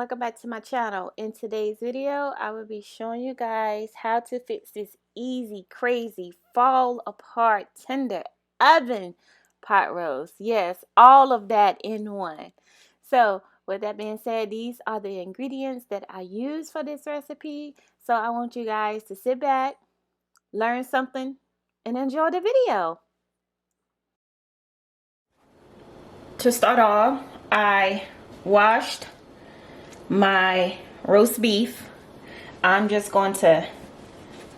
welcome back to my channel. In today's video, I will be showing you guys how to fix this easy, crazy, fall apart, tender oven pot roast. Yes, all of that in one. So with that being said, these are the ingredients that I use for this recipe. So I want you guys to sit back, learn something, and enjoy the video. To start off, I washed my roast beef. I'm just going to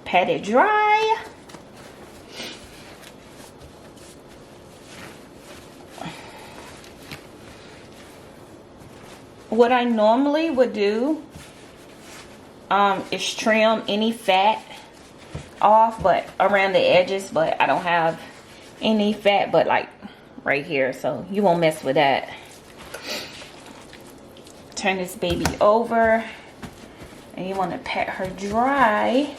pat it dry. What I normally would do is trim any fat off, but around the edges, but I don't have any fat but like right here, so you won't mess with that. Turn this baby over, and you want to pat her dry.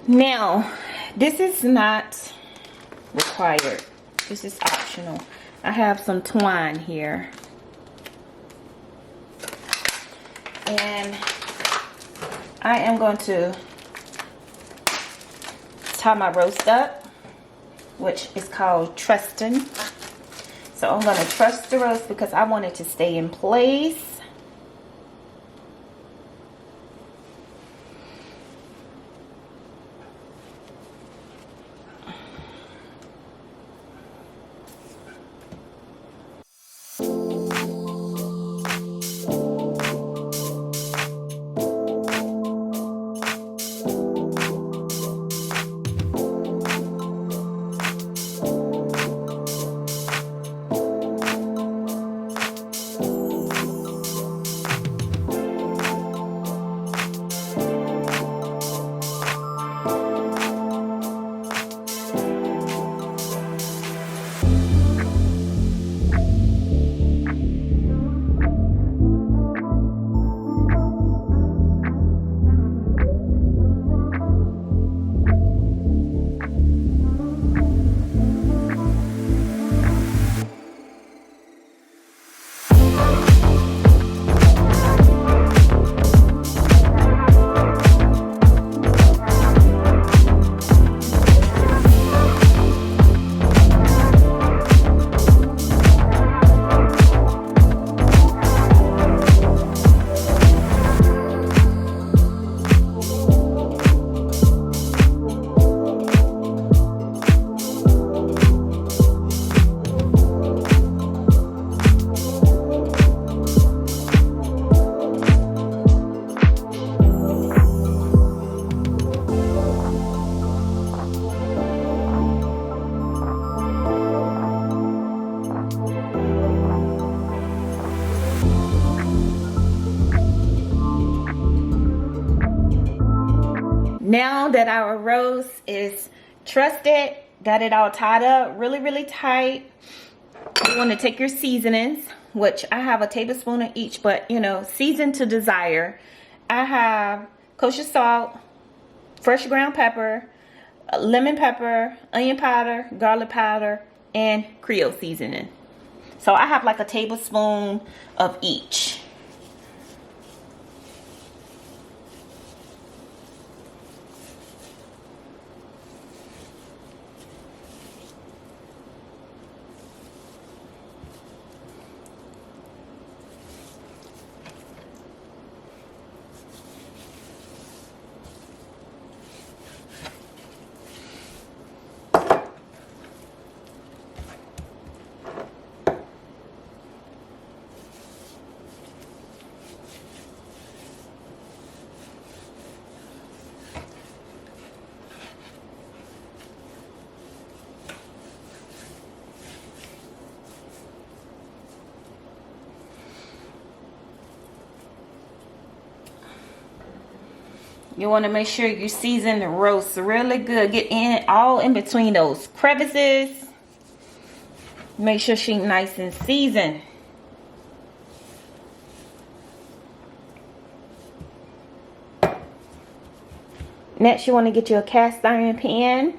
Now, this is not required. This is optional. I have some twine here. And I am going to tie my roast up, which is called trusting. So I'm going to truss the roast because I want it to stay in place. Now that our roast is trusted, got it all tied up really tight, you want to take your seasonings, which I have a tablespoon of each, but you know, season to desire. I have kosher salt, fresh ground pepper, lemon pepper, onion powder, garlic powder, and Creole seasoning. So I have like a tablespoon of each. You want to make sure you season the roast really good. Get in all in between those crevices. Make sure she's nice and seasoned. Next, you want to get you a cast iron pan,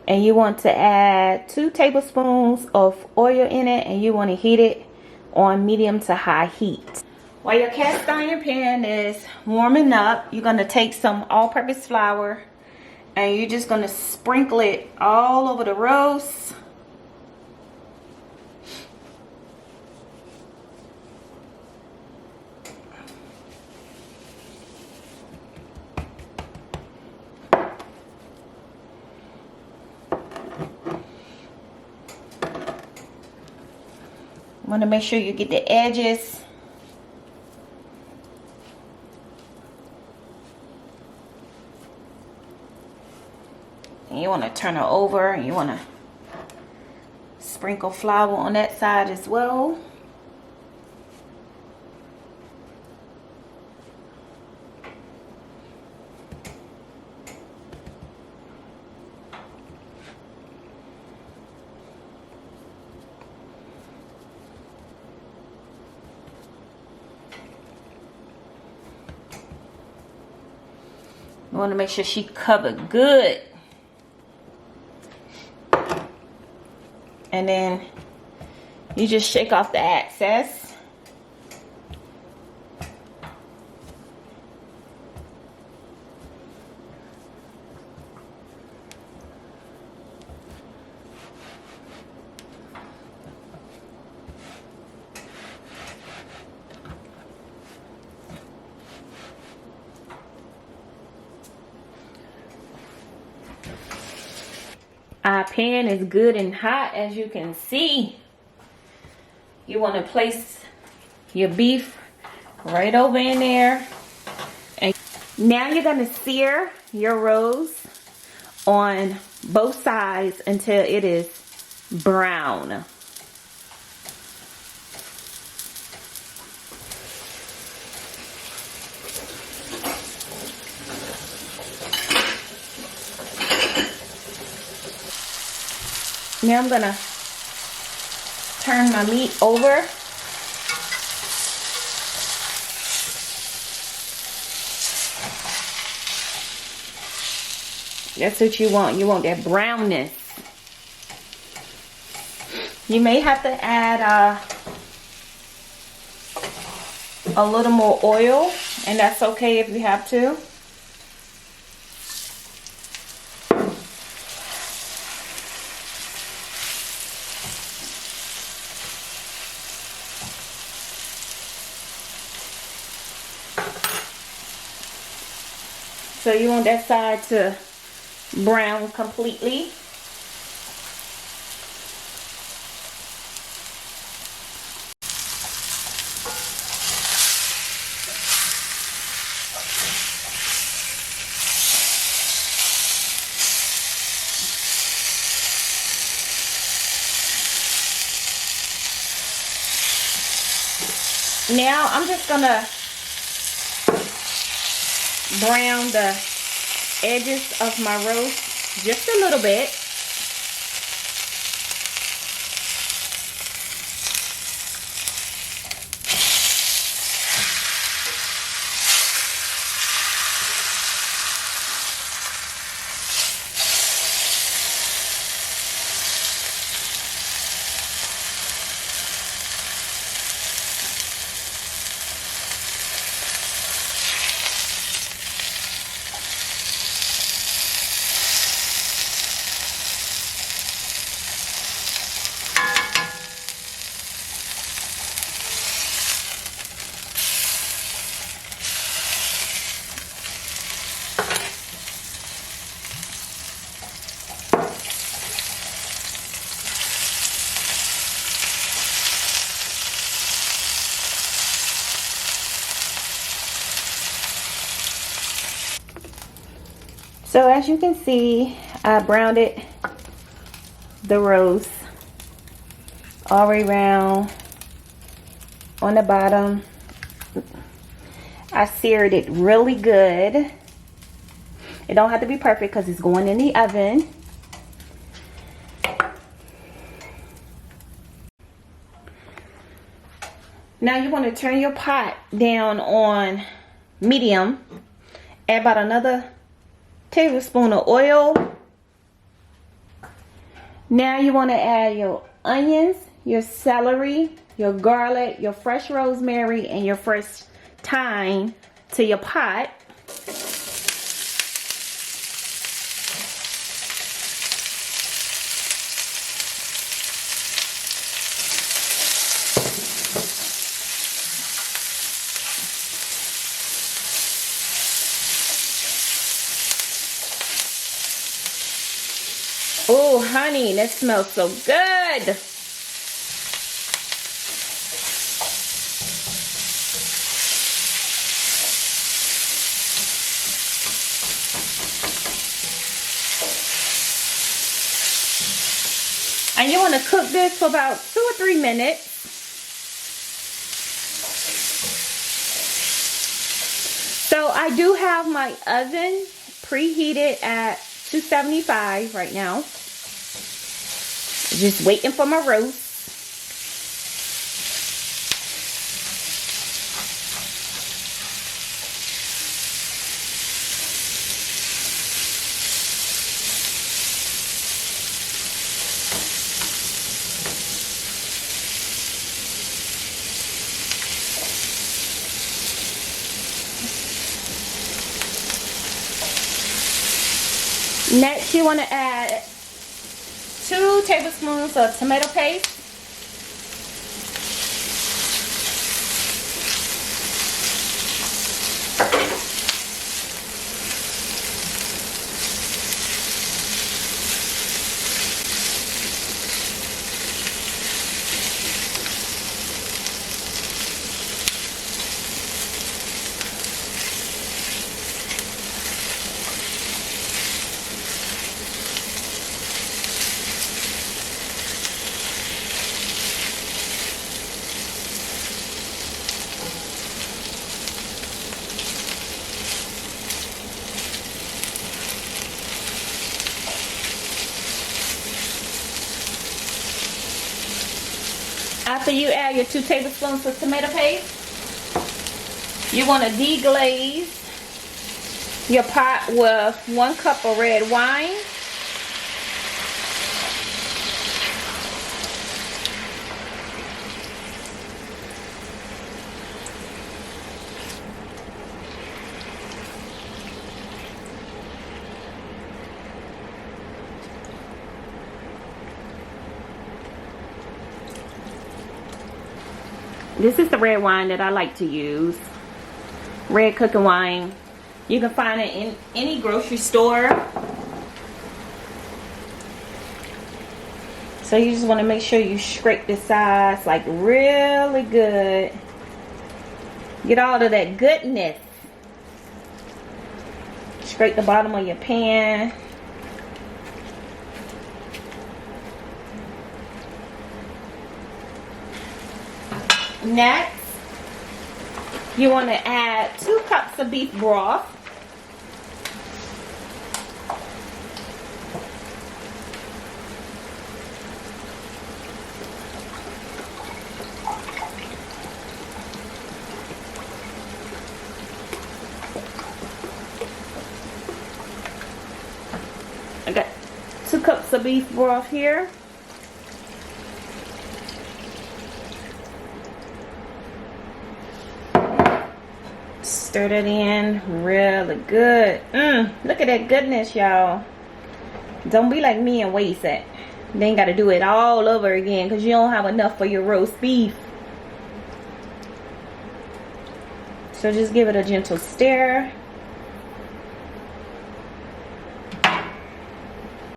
and you want to add 2 tablespoons of oil in it, and you want to heat it on medium to high heat. While your cast iron pan is warming up, you're going to take some all-purpose flour, and you're just going to sprinkle it all over the roast. Want to make sure you get the edges. And you want to turn it over, and you want to sprinkle flour on that side as well. You want to make sure she covered good. And then you just shake off the excess. Our pan is good and hot, as you can see. You want to place your beef right over in there. And now you're going to sear your roast on both sides until it is brown. Now I'm gonna turn my meat over. That's what you want. You want that brownness. You may have to add a little more oil, and that's okay if you have to. So you want that side to brown completely. Now I'm just gonna brown the edges of my roast just a little bit. So as you can see, I browned the roast all the way around on the bottom. I seared it really good. It don't have to be perfect because it's going in the oven. Now you want to turn your pot down on medium. Add about another tablespoon of oil. Now you want to add your onions, your celery, your garlic, your fresh rosemary, and your fresh thyme to your pot. Oh, honey, that smells so good. And you want to cook this for about 2 or 3 minutes. So I do have my oven preheated at 275 right now. Just waiting for my roast. Next, you want to add 2 tablespoons of tomato paste. After you add your 2 tablespoons of tomato paste, you want to deglaze your pot with 1 cup of red wine. This is the red wine that I like to use. Red cooking wine. You can find it in any grocery store. So you just want to make sure you scrape the sides like really good. Get all of that goodness. Scrape the bottom of your pan. Next, you want to add 2 cups of beef broth. I got 2 cups of beef broth here. Stir it in really good. Look at that goodness, y'all. Don't be like me and waste it. Then got to do it all over again because you don't have enough for your roast beef. So just give it a gentle stir.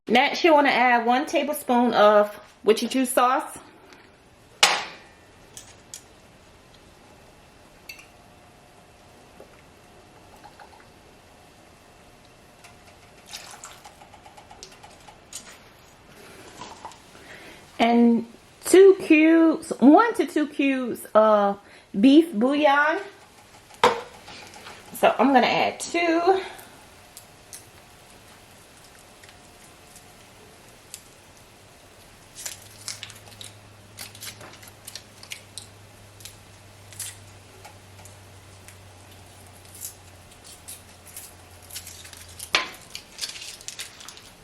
Next, you want to add 1 tablespoon of what you choose sauce. And 1 to 2 cubes of beef bouillon. So I'm gonna add 2.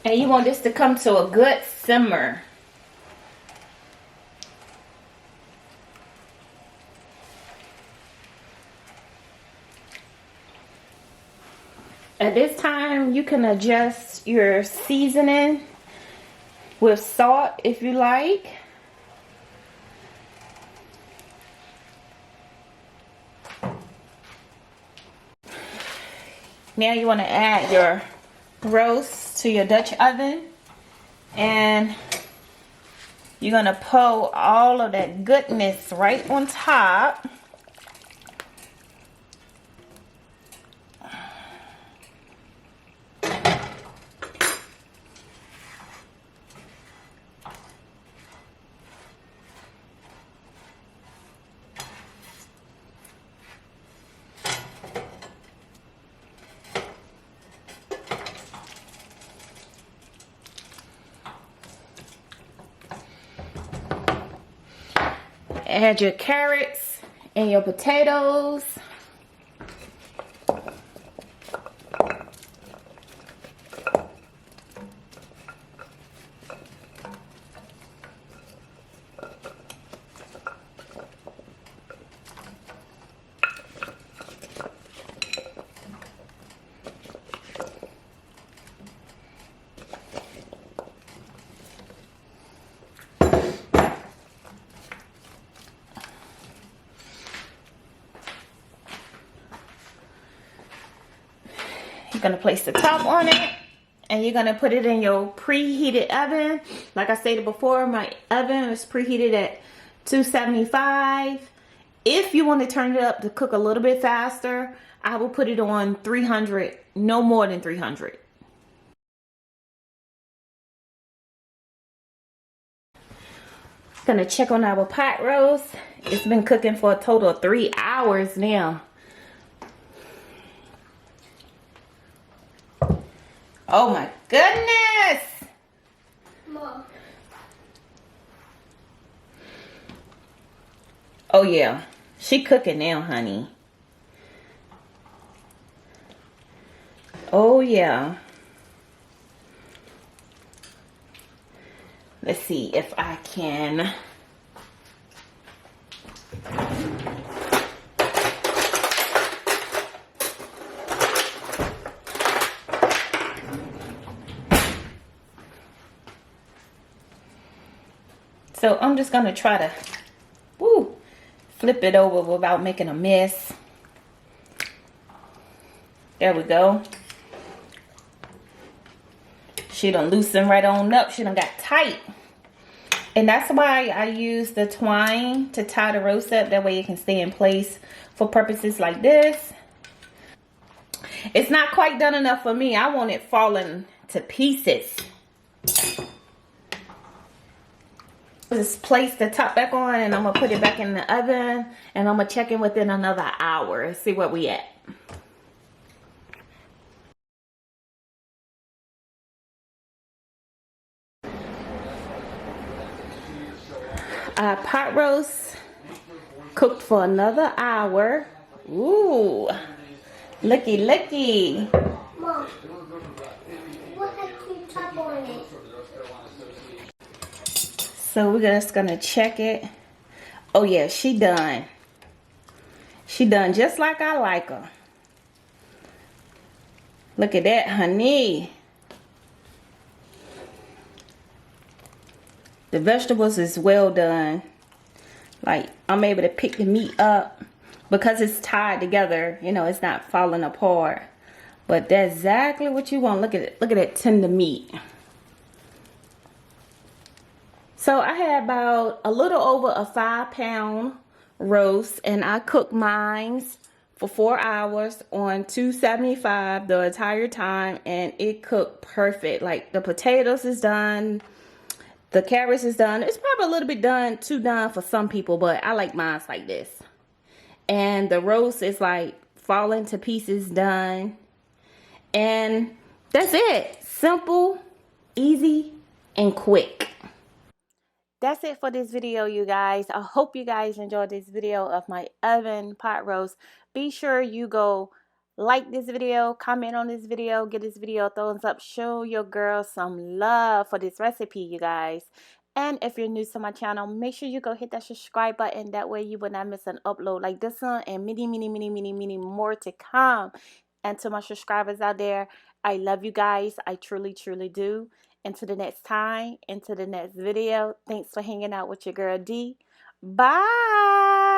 And you want this to come to a good simmer. At this time, you can adjust your seasoning with salt if you like. Now you want to add your roast to your Dutch oven, and you're going to pour all of that goodness right on top. Add your carrots and your potatoes. You're going to place the top on it, and you're going to put it in your preheated oven. Like I stated before, my oven is preheated at 275. If you want to turn it up to cook a little bit faster, I will put it on 300, no more than 300. Gonna check on our pot roast. It's been cooking for a total of 3 hours now. Oh my goodness! Mom. Oh yeah, she cooking now, honey. Oh yeah. Let's see if I can. So I'm just gonna try to flip it over without making a mess. There we go. She done loosen right on up. She done got tight. And that's why I use the twine to tie the roast up. That way it can stay in place for purposes like this. It's not quite done enough for me. I want it falling to pieces. Just place the top back on, and I'm gonna put it back in the oven, and I'm gonna check in within another hour, see where we at. Pot roast cooked for another hour. Ooh, looky looky. Mom, what has you top on it? So we're just gonna check it. Oh yeah, she done. She done just like I like her. Look at that, honey. The vegetables is well done. Like, I'm able to pick the meat up because it's tied together. You know, it's not falling apart. But that's exactly what you want. Look at it. Look at that tender meat. So I had about a little over a 5-pound roast, and I cooked mine for 4 hours on 275 the entire time, and it cooked perfect. Like, the potatoes is done, the carrots is done. It's probably a little bit too done for some people, but I like mine like this. And the roast is like falling to pieces done, and that's it. Simple, easy, and quick. That's it for this video, you guys. I hope you guys enjoyed this video of my oven pot roast. Be sure you go like this video, comment on this video, give this video a thumbs up, show your girl some love for this recipe, you guys. And if you're new to my channel, make sure you go hit that subscribe button. That way you will not miss an upload like this one and many more to come. And to my subscribers out there, I love you guys. I truly do. Until the next time, into the next video, thanks for hanging out with your girl D. Bye.